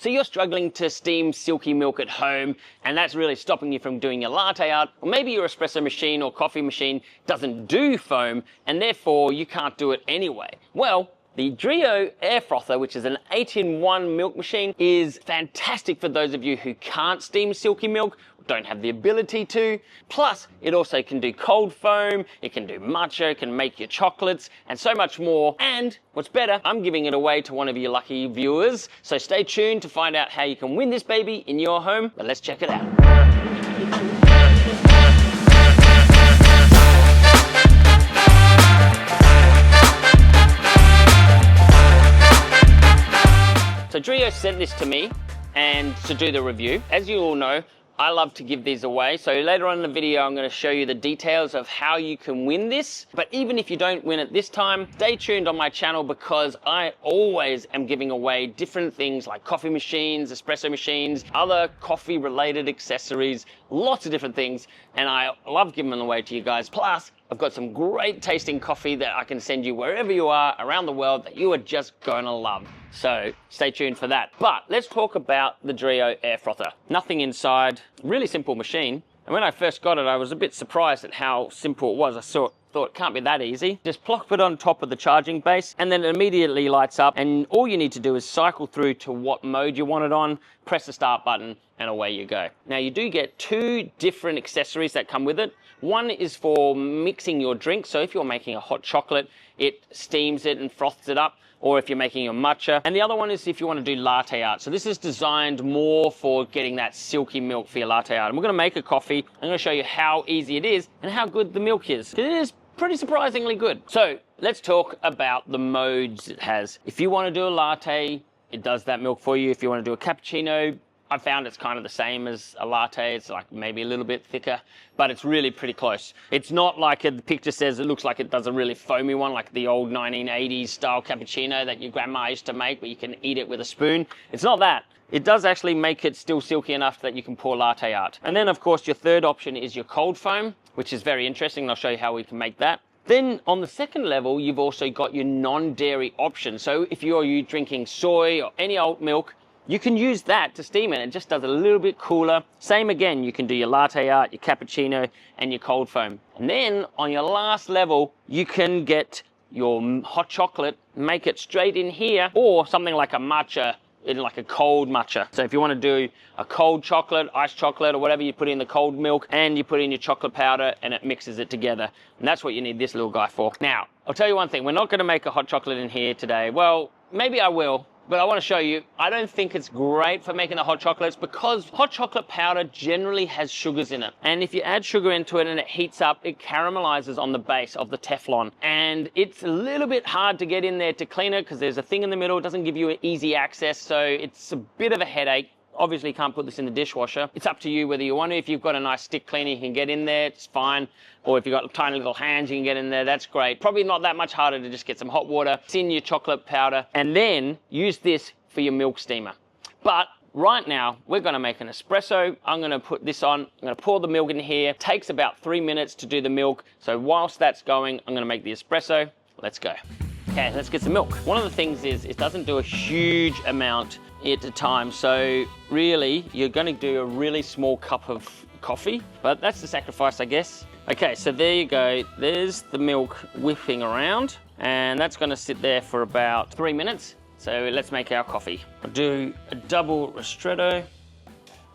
So you're struggling to steam silky milk at home, and that's really stopping you from doing your latte art, or maybe your espresso machine or coffee machine doesn't do foam, and therefore you can't do it anyway. Well, the DREO Air Frother, which is an 8-in-1 milk machine, is fantastic for those of you who can't steam silky milk, don't have the ability to. Plus, it also can do cold foam, it can do matcha, it can make your chocolates, and so much more. And what's better, I'm giving it away to one of you lucky viewers. So stay tuned to find out how you can win this baby in your home. But let's check it out. So DREO sent this to me and to do the review. As you all know, I love to give these away. So later on in the video, I'm going to show you the details of how you can win this. But even if you don't win it this time, stay tuned on my channel because I always am giving away different things like coffee machines, espresso machines, other coffee related accessories, lots of different things. And I love giving them away to you guys. Plus, I've got some great tasting coffee that I can send you wherever you are around the world that you are just gonna love. So stay tuned for that. But let's talk about the DREO Air Frother. Nothing inside, really simple machine. And when I first got it, I was a bit surprised at how simple it was. I thought it can't be that easy. Just plop it on top of the charging base and then it immediately lights up. And all you need to do is cycle through to what mode you want it on, press the start button, and away you go. Now you do get two different accessories that come with it. One is for mixing your drink. So if you're making a hot chocolate, it steams it and froths it up. Or if you're making your matcha. And the other one is if you want to do latte art. So this is designed more for getting that silky milk for your latte art. And we're going to make a coffee. I'm going to show you how easy it is and how good the milk is. It is pretty surprisingly good. So let's talk about the modes it has. If you want to do a latte, it does that milk for you. If you want to do a cappuccino, I found it's kind of the same as a latte. It's like maybe a little bit thicker, but it's really pretty close. It's not like the picture says, it looks like it does a really foamy one, like the old 1980s style cappuccino that your grandma used to make, where you can eat it with a spoon. It's not that. It does actually make it still silky enough that you can pour latte art. And then of course your third option is your cold foam, which is very interesting. And I'll show you how we can make that. Then on the second level, you've also got your non-dairy option. So if you're drinking soy or any oat milk, you can use that to steam it. It just does a little bit cooler. Same again, you can do your latte art, your cappuccino, and your cold foam. And then on your last level, you can get your hot chocolate, make it straight in here, or something like a matcha, like a cold matcha. So if you want to do a cold chocolate, iced chocolate, or whatever, you put in the cold milk and you put in your chocolate powder and it mixes it together. And that's what you need this little guy for. Now, I'll tell you one thing, we're not going to make a hot chocolate in here today. Well, maybe I will. But I want to show you, I don't think it's great for making the hot chocolates because hot chocolate powder generally has sugars in it. And if you add sugar into it and it heats up, it caramelizes on the base of the Teflon. And it's a little bit hard to get in there to clean it because there's a thing in the middle. It doesn't give you easy access. So it's a bit of a headache. Obviously, you can't put this in the dishwasher. It's up to you whether you want to. If you've got a nice stick cleaner, you can get in there, it's fine. Or if you've got tiny little hands, you can get in there, that's great. Probably not that much harder to just get some hot water, mix in your chocolate powder, and then use this for your milk steamer. But right now, we're gonna make an espresso. I'm gonna put this on, I'm gonna pour the milk in here. It takes about 3 minutes to do the milk. So whilst that's going, I'm gonna make the espresso. Let's go. Okay, let's get some milk. One of the things is it doesn't do a huge amount at a time. So really, you're gonna do a really small cup of coffee, but that's the sacrifice, I guess. Okay, so there you go. There's the milk whipping around, and that's gonna sit there for about 3 minutes. So let's make our coffee. I'll do a double ristretto.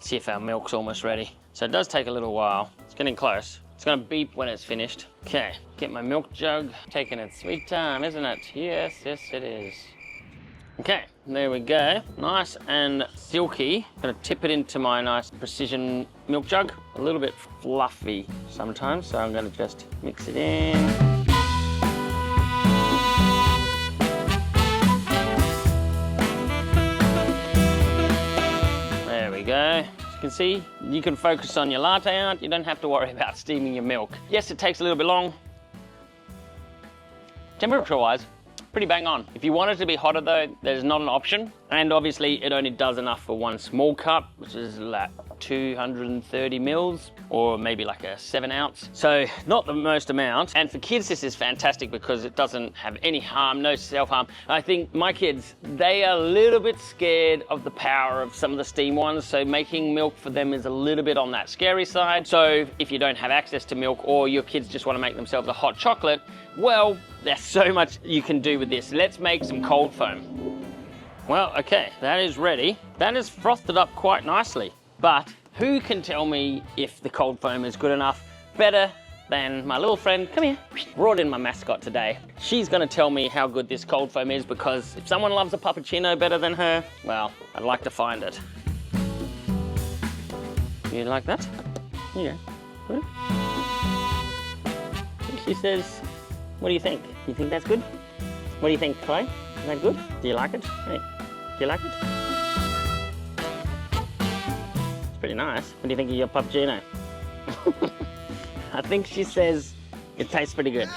See if our milk's almost ready. So it does take a little while. It's getting close. It's gonna beep when it's finished. Okay, get my milk jug. Taking its sweet time, isn't it? Yes, yes it is. Okay, there we go. Nice and silky. I'm gonna tip it into my nice precision milk jug. A little bit fluffy sometimes, so I'm gonna just mix it in. There we go. As you can see, you can focus on your latte art. You don't have to worry about steaming your milk. Yes, it takes a little bit long. Temperature-wise, pretty bang on. If you want it to be hotter though, there's not an option. And obviously it only does enough for one small cup, which is like 230 mils, or maybe like a 7 ounce. So not the most amount. And for kids, this is fantastic because it doesn't have any harm, no self-harm. I think my kids, they are a little bit scared of the power of some of the steam ones. So making milk for them is a little bit on that scary side. So if you don't have access to milk, or your kids just want to make themselves a hot chocolate, well, there's so much you can do with this. Let's make some cold foam. Well, okay, that is ready. That is frothed it up quite nicely. But who can tell me if the cold foam is good enough? Better than my little friend, come here, brought in my mascot today. She's gonna tell me how good this cold foam is, because if someone loves a Cappucino better than her, well, I'd like to find it. You like that? Yeah. Good. She says, what do you think? You think that's good? What do you think, Clay? Is that good? Do you like it? Hey, do you like it? It's pretty nice. What do you think of your Cappucino? I think she says it tastes pretty good.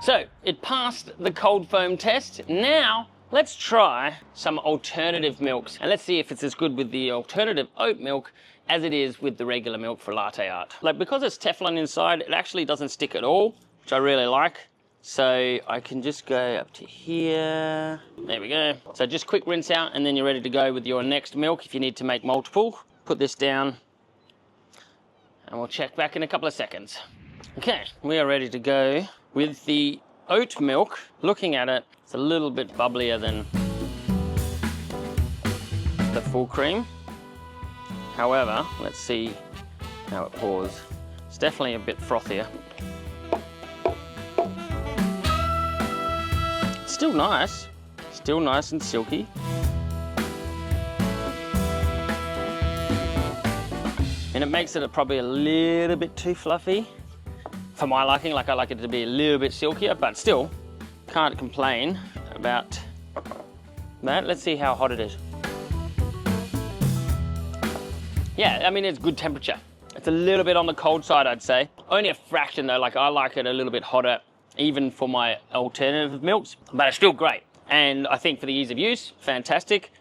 So, it passed the cold foam test. Now, let's try some alternative milks. And let's see if it's as good with the alternative oat milk as it is with the regular milk for latte art. Like, because it's Teflon inside, it actually doesn't stick at all, which I really like. So I can just go up to here. There we go. So just quick rinse out, and then you're ready to go with your next milk if you need to make multiple. Put this down, and we'll check back in a couple of seconds. Okay, we are ready to go with the oat milk. Looking at it, it's a little bit bubblier than the full cream. However, let's see how it pours. It's definitely a bit frothier. Still nice and silky. And it makes it probably a little bit too fluffy for my liking. Like, I like it to be a little bit silkier, but still can't complain about that. Let's see how hot it is. Yeah, I mean, it's good temperature. It's a little bit on the cold side, I'd say. Only a fraction though. Like, I like it a little bit hotter, even for my alternative milks, but it's still great. And I think for the ease of use, fantastic.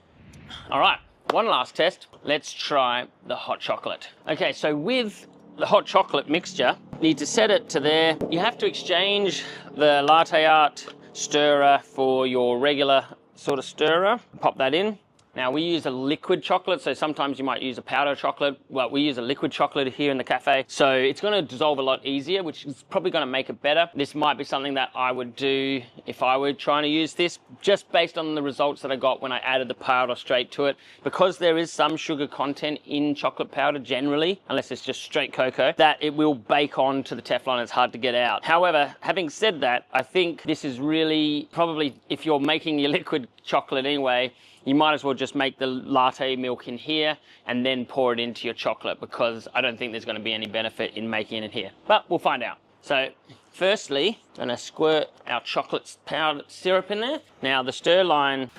All right, one last test. Let's try the hot chocolate. Okay, so with the hot chocolate mixture, you need to set it to there. You have to exchange the latte art stirrer for your regular sort of stirrer. Pop that in. Now, we use a liquid chocolate, so sometimes you might use a powder chocolate. Well, we use a liquid chocolate here in the cafe, so it's going to dissolve a lot easier, which is probably going to make it better. This might be something that I would do if I were trying to use this, just based on the results that I got when I added the powder straight to it. Because there is some sugar content in chocolate powder generally, unless it's just straight cocoa, that it will bake on to the Teflon. It's hard to get out. However, having said that, I think this is really probably, if you're making your liquid chocolate anyway, you might as well just make the latte milk in here and then pour it into your chocolate, because I don't think there's going to be any benefit in making it here. But we'll find out. So firstly, I'm going to squirt our chocolate powder syrup in there. Now the stir line,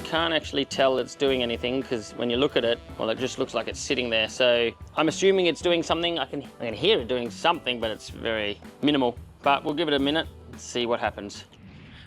can't actually tell it's doing anything, because when you look at it, well, it just looks like it's sitting there. So I'm assuming it's doing something. I can hear it doing something, but it's very minimal. But we'll give it a minute and see what happens.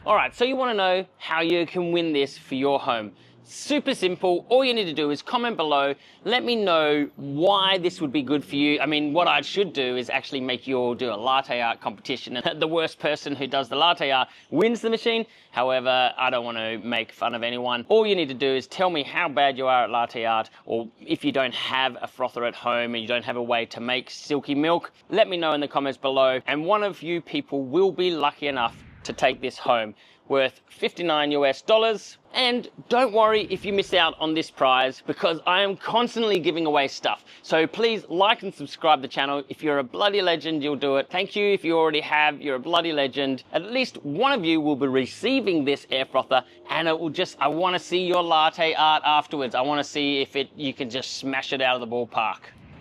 All right, so you want to know how you can win this for your home. Super simple. All you need to do is comment below. Let me know why this would be good for you. I mean, what I should do is actually make you all do a latte art competition, and the worst person who does the latte art wins the machine. However, I don't want to make fun of anyone. All you need to do is tell me how bad you are at latte art, or if you don't have a frother at home and you don't have a way to make silky milk, let me know in the comments below, and one of you people will be lucky enough to take this home, worth $59 US. And don't worry if you miss out on this prize, because I am constantly giving away stuff. So please like and subscribe to the channel. If you're a bloody legend, you'll do it. Thank you if you already have. You're a bloody legend. At least one of you will be receiving this air frother, and it will just, I want to see your latte art afterwards. I want to see if you can just smash it out of the ballpark.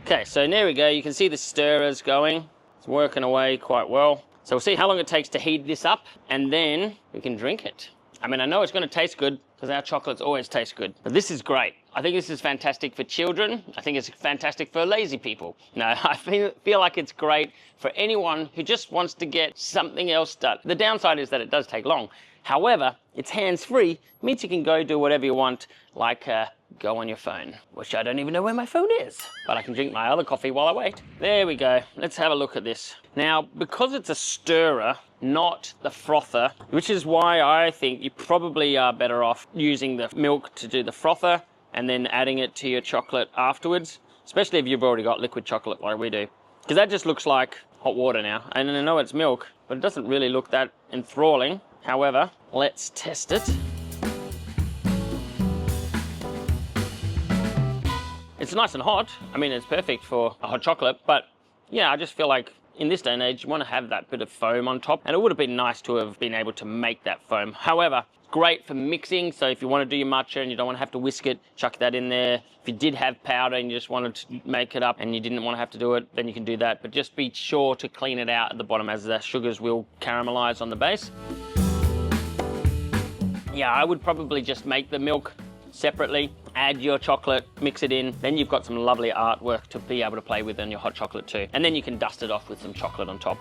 Okay, so there we go. You can see the stirrers going. It's working away quite well. So we'll see how long it takes to heat this up, and then we can drink it. I mean, I know it's going to taste good, because our chocolates always taste good. But this is great. I think this is fantastic for children. I think it's fantastic for lazy people. No, I feel like it's great for anyone who just wants to get something else done. The downside is that it does take long. However, it's hands-free, means you can go do whatever you want, like go on your phone, which I don't even know where my phone is, but I can drink my other coffee while I wait. There we go. Let's have a look at this. Now, because it's a stirrer, not the frother, which is why I think you probably are better off using the milk to do the frother and then adding it to your chocolate afterwards, especially if you've already got liquid chocolate like we do. Because that just looks like hot water now. And I know it's milk, but it doesn't really look that enthralling. However, let's test it. It's nice and hot. I mean, it's perfect for a hot chocolate, but yeah, I just feel like in this day and age, you want to have that bit of foam on top, and it would have been nice to have been able to make that foam. However, great for mixing, so if you want to do your matcha and you don't want to have to whisk it, chuck that in there. If you did have powder and you just wanted to make it up and you didn't want to have to do it, then you can do that, but just be sure to clean it out at the bottom, as the sugars will caramelize on the base. Yeah, I would probably just make the milk separately, add your chocolate, mix it in, then you've got some lovely artwork to be able to play with in your hot chocolate too. And then you can dust it off with some chocolate on top.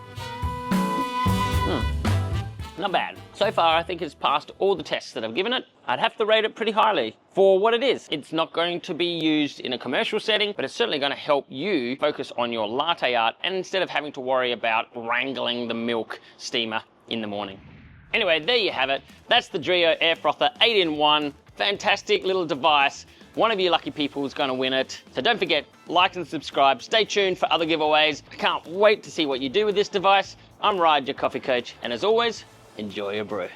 Not bad. So far, I think it's passed all the tests that I've given it. I'd have to rate it pretty highly for what it is. It's not going to be used in a commercial setting, but it's certainly going to help you focus on your latte art, and instead of having to worry about wrangling the milk steamer in the morning. Anyway, there you have it. That's the DREO Air Frother 8-in-1. Fantastic little device. One of you lucky people is going to win it. So don't forget, like and subscribe. Stay tuned for other giveaways. I can't wait to see what you do with this device. I'm Ryde, your coffee coach, and as always, enjoy your brew.